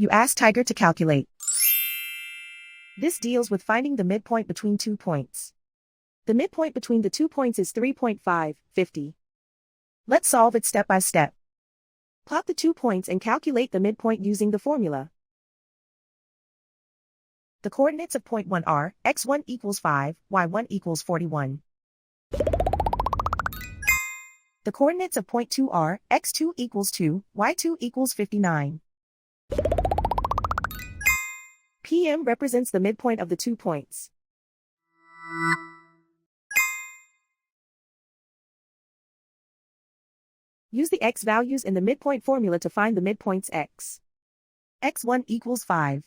You ask Tiger to calculate. This deals with finding the midpoint between 2 points. The midpoint between the 2 points is 3.550. Let's solve it step by step. Plot the 2 points and calculate the midpoint using the formula. The coordinates of point 1 are x1 equals 5, y1 equals 41. The coordinates of point 2 are x2 equals 2, y2 equals 59. PM represents the midpoint of the 2 points. Use the x values in the midpoint formula to find the midpoints x. x1 equals 5.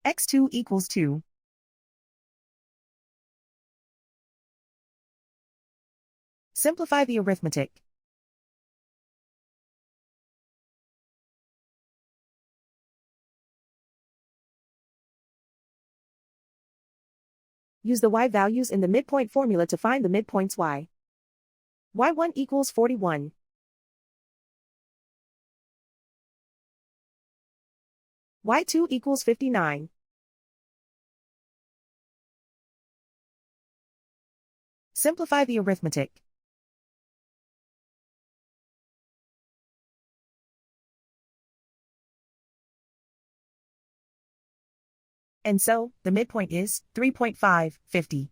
x2 equals 2. Simplify the arithmetic. Use the y values in the midpoint formula to find the midpoints y. y1 equals 41. y2 equals 59. Simplify the arithmetic. And so, the midpoint is 3.550.